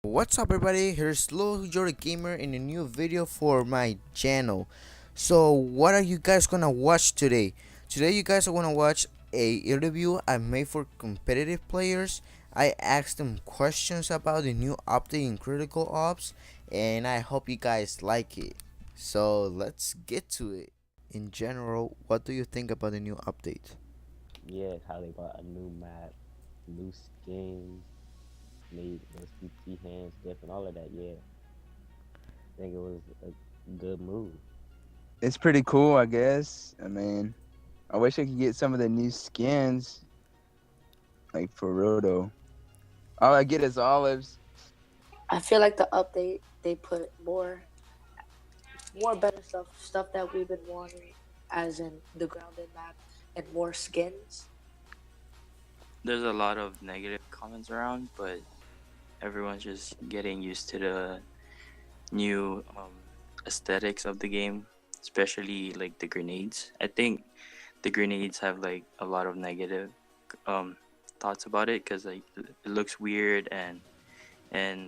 What's up everybody, here's Slow Jordy Gamer in a new video for my channel. So what are you guys gonna watch today? Today you guys are gonna watch a interview I made for competitive players. I asked them questions about the new update in Critical Ops and I hope you guys like it. So let's get to it. In general, what do you think about the new update? Yeah, how they got a new map, new skins, made the CT hands different, all of that. Yeah, I think it was a good move. It's pretty cool, I guess. I mean, I wish I could get some of the new skins, like for real though. All I get is olives. I feel like the update they put more better stuff that we've been wanting, as in the grounded map and more skins. There's a lot of negative comments around, but everyone's just getting used to the new aesthetics of the game, especially like the grenades. I think the grenades have like a lot of negative thoughts about it because like it looks weird and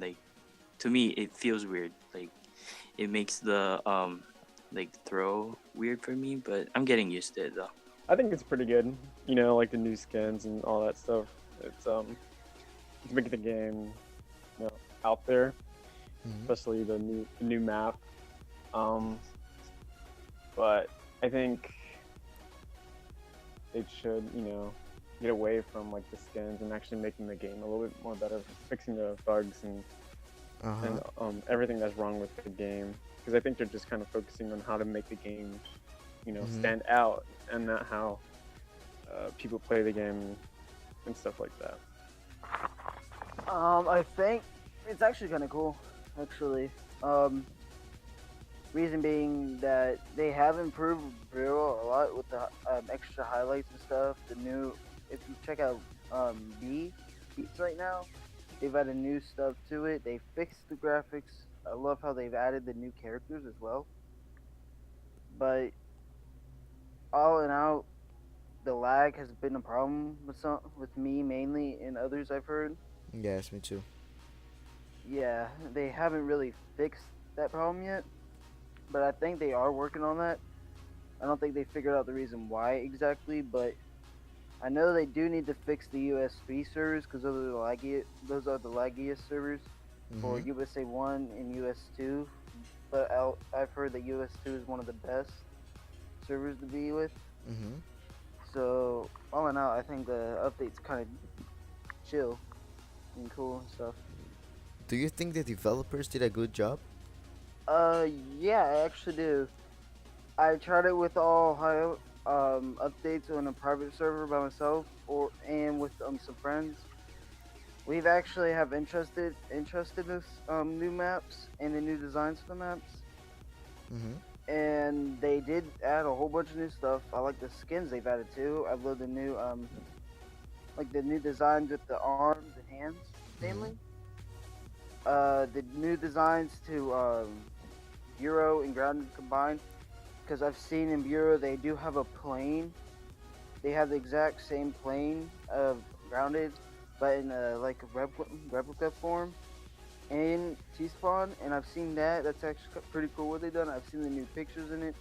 like to me it feels weird. Like it makes the like throw weird for me, but I'm getting used to it though. I think it's pretty good. You know, like the new skins and all that stuff. It's making the game, out there, especially the new map. But I think it should, get away from like the skins and actually making the game a little bit more better, fixing the bugs and everything that's wrong with the game. Because I think they're just kind of focusing on how to make the game, stand out and not how people play the game and stuff like that. I think it's actually kind of cool, actually. Reason being that they have improved Bureau a lot with the extra highlights and stuff. The new, if you check out Beats right now, they've added new stuff to it. They fixed the graphics. I love how they've added the new characters as well. But all in all, the lag has been a problem with me mainly and others I've heard. Yes, me too. Yeah, they haven't really fixed that problem yet, but I think they are working on that. I don't think they figured out the reason why exactly, but I know they do need to fix the USB servers because those are the laggiest servers for USA 1 and US 2. But I've heard that US 2 is one of the best servers to be with. So all in all, I think the update's kind of chill and cool and stuff. Do you think the developers did a good job? Yeah, I actually do. I tried it with all high updates on a private server by myself, and with some friends. We've actually have interested in this new maps and the new designs for the maps. And they did add a whole bunch of new stuff. I like the skins they've added too. I love the new like the new designs with the arms and hands, mainly. The new designs to Bureau and Grounded combined, because I've seen in Bureau they do have a plane. They have the exact same plane of Grounded, but in like a replica form in T-Spawn, and I've seen that. That's actually pretty cool what they've done. I've seen the new pictures in it.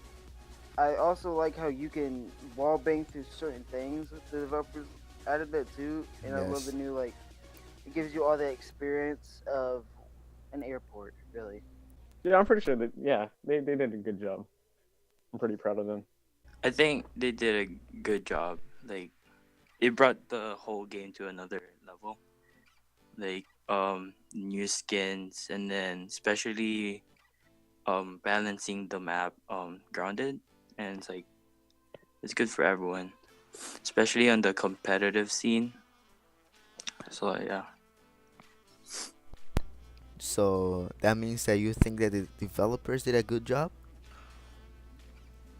I also like how you can wall bang through certain things. The developers added that too, and I love the new, like, it gives you all the experience of an airport, really. Yeah, I'm pretty sure that they did a good job. I'm pretty proud of them. I think they did a good job. Like it brought the whole game to another level. Like new skins and then especially balancing the map grounded, and it's like it's good for everyone, especially on the competitive scene. So yeah. So that means that you think that the developers did a good job?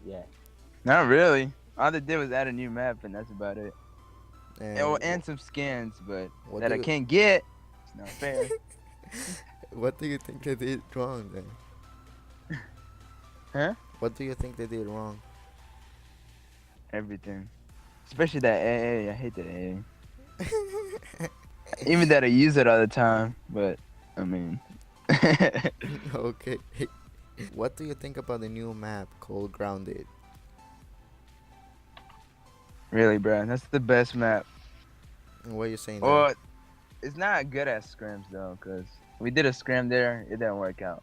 Yeah, Not really. All they did was add a new map, and that's about it. And And some skins, but what that do I you- can't get. It's not fair. what do you think they did wrong then? Huh? What do you think they did wrong? Everything. Especially that AA. I hate that AA. Even that I use it all the time, but I mean, Okay. What do you think about the new map called Grounded? really, bro, that's the best map. What are you saying there? Well, it's not good at scrims though, cause we did a scrim there, it didn't work out.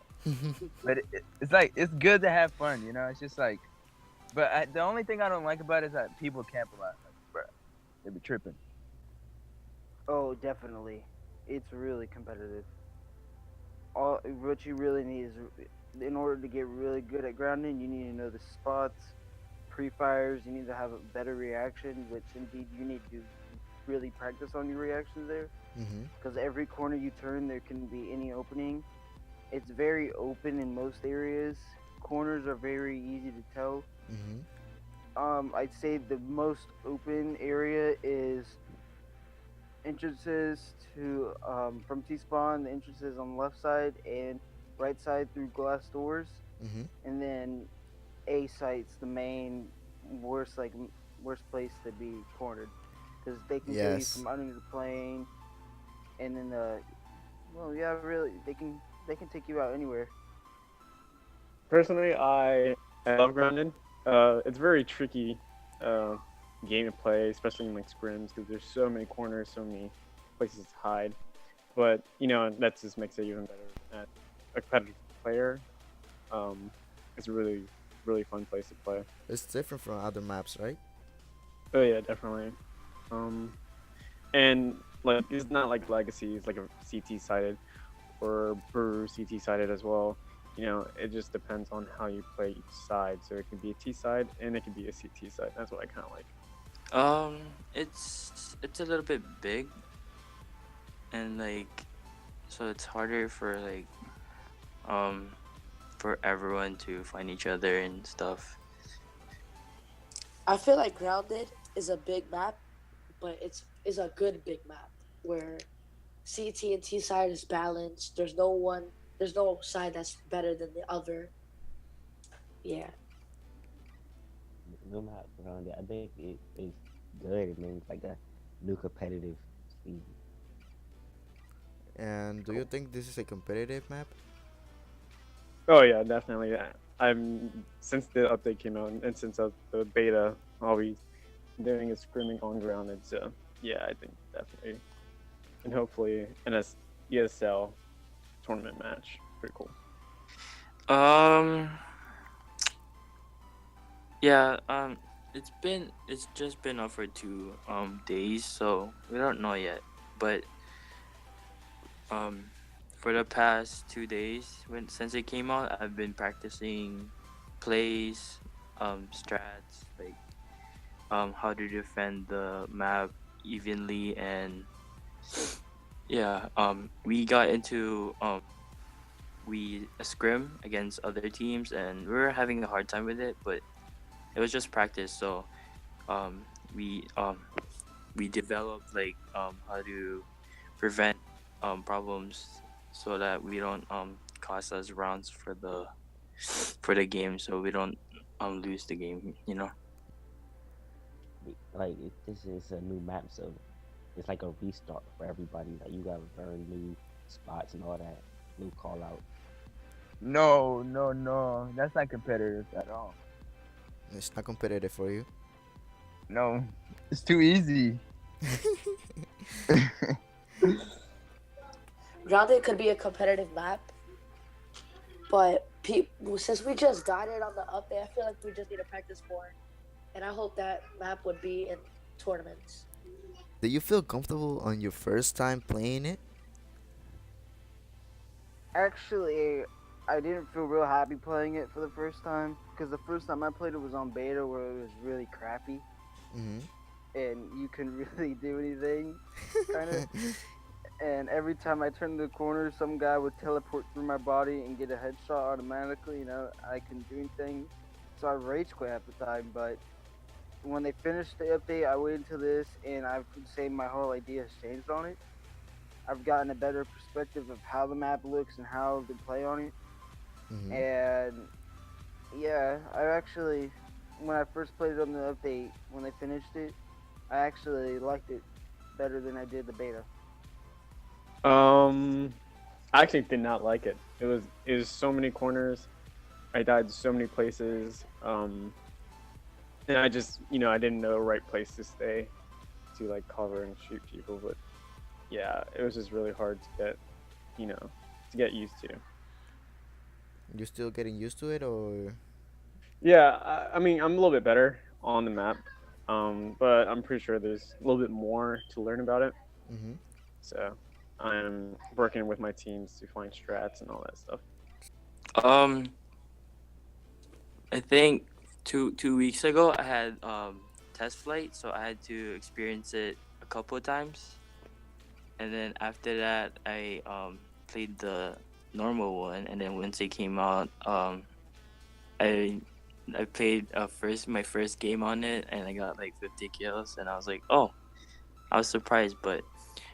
But it's like it's good to have fun, you know. It's just like, but the only thing I don't like about it is that people camp a lot. Like, bro, they be tripping. Oh, definitely. It's really competitive. All what you really need is, in order to get really good at grounding, you need to know the spots, pre-fires. You need to have a better reaction, which indeed you need to really practice on your reactions there. Mm-hmm. Because every corner you turn, there can be any opening. It's very open in most areas. Corners are very easy to tell. Mm-hmm. I'd say the most open area is entrances to from T spawn, the entrances on the left side and right side through glass doors, Mm-hmm. and then A site's the main worst worst place to be cornered because they can kill you Yes. from underneath the plane, and then well yeah really they can take you out anywhere. Personally, I love grounded. It's very tricky game to play, especially in like scrims, because there's so many corners, so many places to hide. But that just makes it even better at a competitive player. It's a really really fun place to play. It's different from other maps, right? Oh yeah, definitely. Um, and like it's not like Legacy, it's like a CT sided or Brew CT sided as well. It just depends on how you play each side. So it can be a T side and it can be a CT side. That's what I kind of like. It's a little bit big, and like, so it's harder for like for everyone to find each other and stuff. I feel like Grounded is a big map, but it's a good big map where CT and T side is balanced. There's no side that's better than the other. Yeah. No map around it. I think it is good. It means like a new competitive scene. And do you think this is a competitive map? Oh yeah, definitely. I'm since the update came out and since the beta, all we doing is screaming on grounded. So yeah, I think definitely, and hopefully in a ESL tournament match, pretty cool. Um, yeah. It's just been up for 2 days, so we don't know yet. But for the past 2 days, since it came out, I've been practicing plays, strats, like how to defend the map evenly, and yeah, we got into we a scrim against other teams, and we were having a hard time with it, but it was just practice. So um we um we developed like how to prevent problems so that we don't cost us rounds for the game, so we don't lose the game, you know. Like this is a new map, so it's like a restart for everybody. Like you gotta learn new spots and all that, new call out. No, no, no, that's not competitive at all. It's not competitive for you. No, it's too easy. Grounded could be a competitive map, but since we just got it on the update, I feel like we just need to practice more. And I hope that map would be in tournaments. Do you feel comfortable on your first time playing it? Actually, I didn't feel real happy playing it for the first time because the first time I played it was on beta where it was really crappy Mm-hmm. and you couldn't really do anything, kind of. And every time I turned the corner, some guy would teleport through my body and get a headshot automatically. I couldn't do anything, so I rage quit at the time. But when they finished the update, I went into this, and I would say my whole idea has changed on it. I've gotten a better perspective of how the map looks and how to play on it. Mm-hmm. And yeah, I actually, when I first played it on the update, when they finished it, I actually liked it better than I did the beta. Um, I actually did not like it. It was so many corners. I died so many places. And I just, I didn't know the right place to stay to like cover and shoot people. But yeah, it was just really hard to get, to get used to. You still getting used to it, or? Yeah, I mean, I'm a little bit better on the map, but I'm pretty sure there's a little bit more to learn about it. Mm-hmm. So I'm working with my teams to find strats and all that stuff. Um, I think two weeks ago I had test flight, so I had to experience it a couple of times, and then after that I played the normal one, and then once it came out, I I played my first game on it, and I got like 50 kills, and I was like, oh, I was surprised, but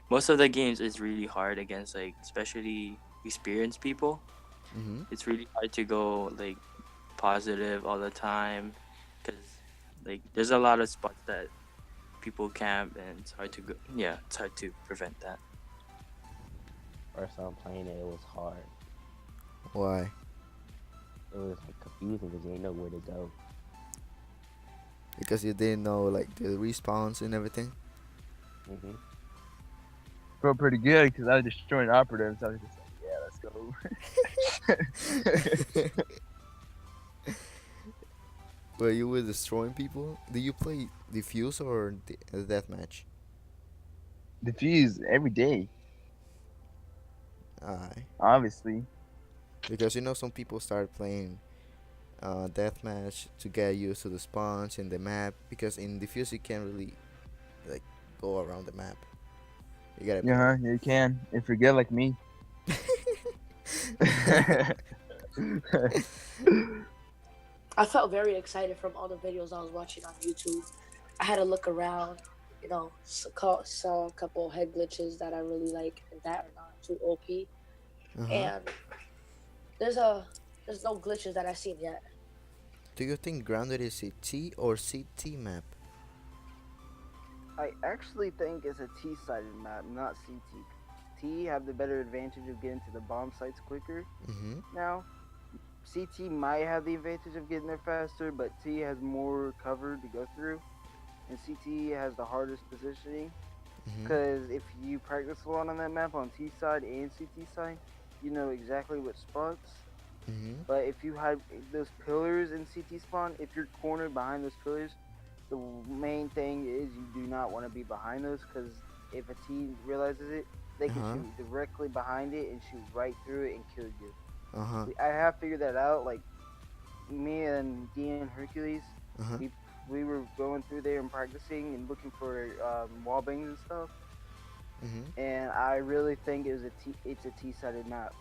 most of the games is really hard against like especially experienced people. Mm-hmm. It's really hard to go like positive all the time because like there's a lot of spots that people camp, and it's hard to go. Yeah, it's hard to prevent that. First time playing it, it was hard. Why? It was like confusing because you didn't know where to go. Because you didn't know like the respawns and everything. Hmm. Felt pretty good because I was destroying operatives. I was just like, yeah, let's go. Were you were destroying people? Do you play defuse or deathmatch? Diffuse every day, Aye. obviously. Because some people start playing deathmatch to get used to the spawns and the map. Because in defuse you can't really like go around the map. You gotta be. Yeah, you can if you're good like me. I felt very excited from all the videos I was watching on YouTube. I had to look around, saw a couple head glitches that I really like, and that are not too OP. Uh-huh. And there's no glitches that I've seen yet. Do you think grounded is a T or CT map? I actually think it's a T-sided map, not CT. T have the better advantage of getting to the bomb sites quicker. Mm-hmm. Now, CT might have the advantage of getting there faster, but T has more cover to go through, and CT has the hardest positioning. Mm-hmm. Because if you practice a lot on that map on T side and CT side, you know exactly what spots. Mm-hmm. But if you have those pillars in CT spawn, if you're cornered behind those pillars, the main thing is you do not want to be behind those, because if a team realizes it, they can shoot directly behind it and shoot right through it and kill you. Uh-huh. I have figured that out. Like me and Dean and Hercules, Uh-huh. we were going through there and practicing and looking for wall bangs and stuff. Mm-hmm. And I really think it's a T-sided map,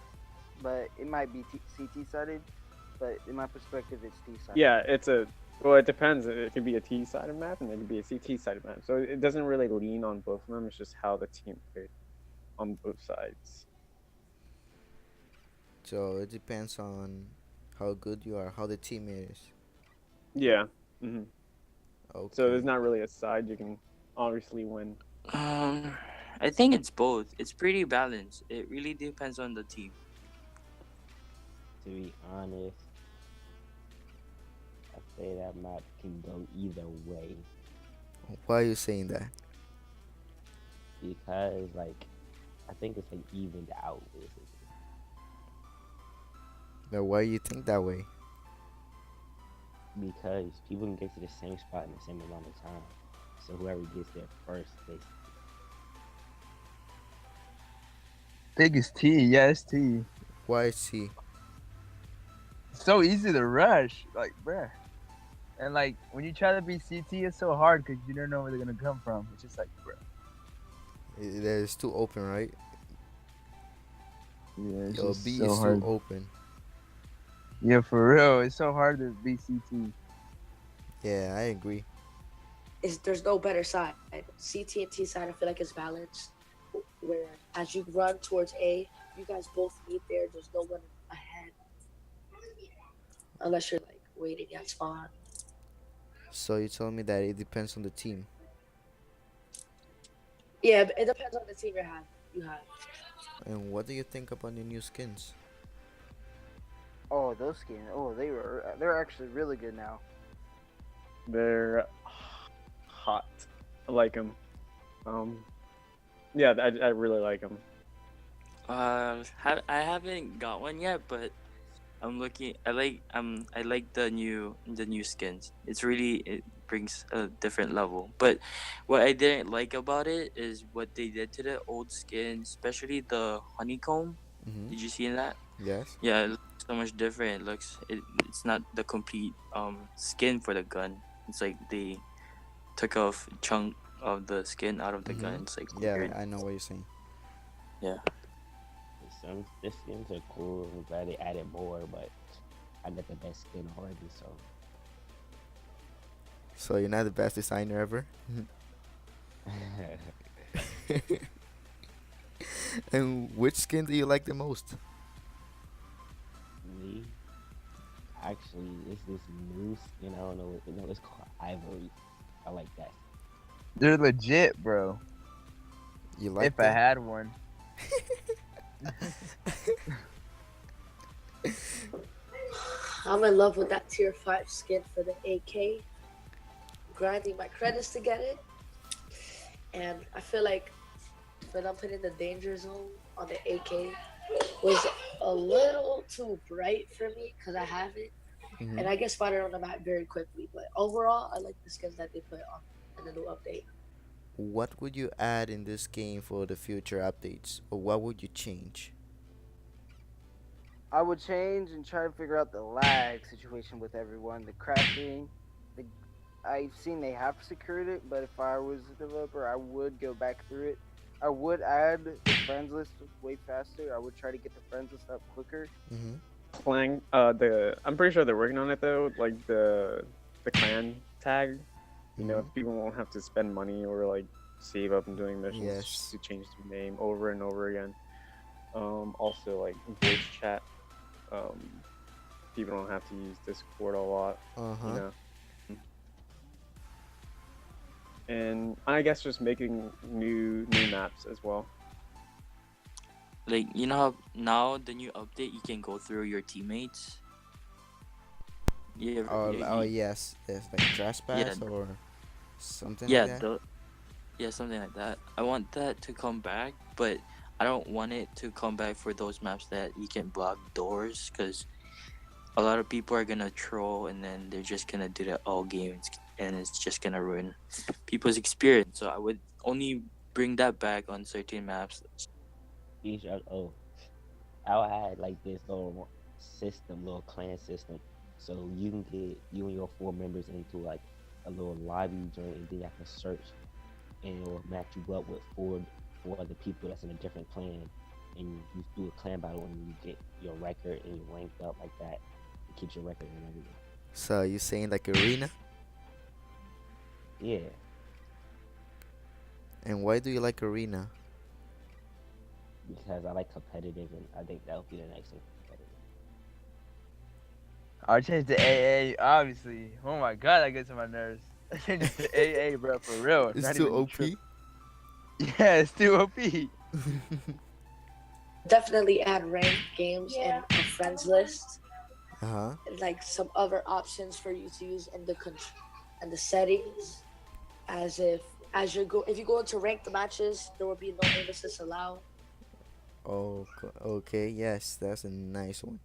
but it might be CT-sided. But in my perspective, it's T-sided. Yeah, well, it depends. It could be a T-sided map and it could be a CT-sided map. So it doesn't really lean on both of them. It's just how the team played on both sides. So it depends on how good you are, how the team is. Yeah. Mm-hmm. Okay. So there's not really a side you can obviously win. I think it's both. It's pretty balanced. It really depends on the team. To be honest, I say that map can go either way. Why are you saying that? Because like I think it's like evened out basically. Now, why you think that way? Because people can get to the same spot in the same amount of time. So whoever gets there first, basically. I think it's T. Yeah, it's T. Why C? It's so easy to rush, like, bruh. And like when you try to be CT, it's so hard because you don't know where they're gonna come from. It's just like, bruh. It's too open, right? Yeah, it's Yo, just B so is hard. too open. Yeah, for real, it's so hard to be CT. Yeah, I agree. There's no better side. CT and T side, I feel like it's balanced. Where as you run towards A, you guys both meet there. There's no one ahead, unless you're like waiting at spawn. So you told me that it depends on the team. Yeah, but it depends on the team you have. And what do you think about the new skins? Oh, those skins. Oh, they're actually really good now. They're hot. I like them. Yeah, I really like them. I haven't got one yet, but I'm looking. I like the new skins. It brings a different level. But what I didn't like about it is what they did to the old skin, especially the honeycomb. Mm-hmm. Did you see that? Yes. Yeah, it looks so much different. It's not the complete skin for the gun. It's like they took off a chunk of the skin out of the gun. Mm-hmm. It's like Yeah, weird. I know what you're saying. Yeah. Some the skins are cool. I'm glad they added more, but I got the best skin already, so So you're not the best designer ever. And which skin do you like the most? me actually it's this new skin. I don't know what it's called Ivory. I like that. They're legit, bro. You like If I that? had one. I'm in love with that tier 5 skin for the AK. Grinding my credits to get it. And I feel like when I'm putting the danger zone on the AK was a little too bright for me because I have it. Mm-hmm. And I get spotted on the map very quickly. But overall, I like the skins that they put on in the new update. What would you add in this game for the future updates, or what would you change? I would change and try to figure out the lag situation with everyone, the crashing. I've seen they have secured it, but if I was a developer, I would go back through it. I would add the friends list way faster. I would try to get the friends list up quicker. Mm-hmm. Clan, I'm pretty sure they're working on it though. Like the clan tag. You know, Mhm. people won't have to spend money or like save up and doing missions Yes. to change the name over and over again. Also like voice chat. People don't have to use Discord a lot. Uh-huh. You know. And I guess just making new maps as well. Like, you know how now the new update you can go through your teammates. Yeah. Oh yes, yes, like trespass Yeah. or something Yeah, like that. yeah, something like that. I want that to come back, but I don't want it to come back for those maps that you can block doors, because a lot of people are gonna troll and then they're just gonna do that all games, and it's just gonna ruin people's experience. So I would only bring that back on certain maps. Oh, I'll add like this little system, little clan system, so you can get you and your 4 members into like a little lobby joint, and then you can search, and it will match you up with four other people that's in a different clan, and you do a clan battle, and you get your record and you ranked up like that. It keeps your record and everything. So you saying like arena? Yeah, And why do you like arena? because I like competitive, and I think that'll be the next one. Competitive. I changed to AA, obviously. Oh my god, that gets on my nerves. I changed it to AA, bro, for real. It's Not too even a OP. trip. Yeah, it's too OP. Definitely add ranked games in a friends list. Uh-huh. And like some other options for you to use in the settings, as if if you go into ranked matches, there will be no aim assist allowed. Oh, okay. Yes, that's a nice one.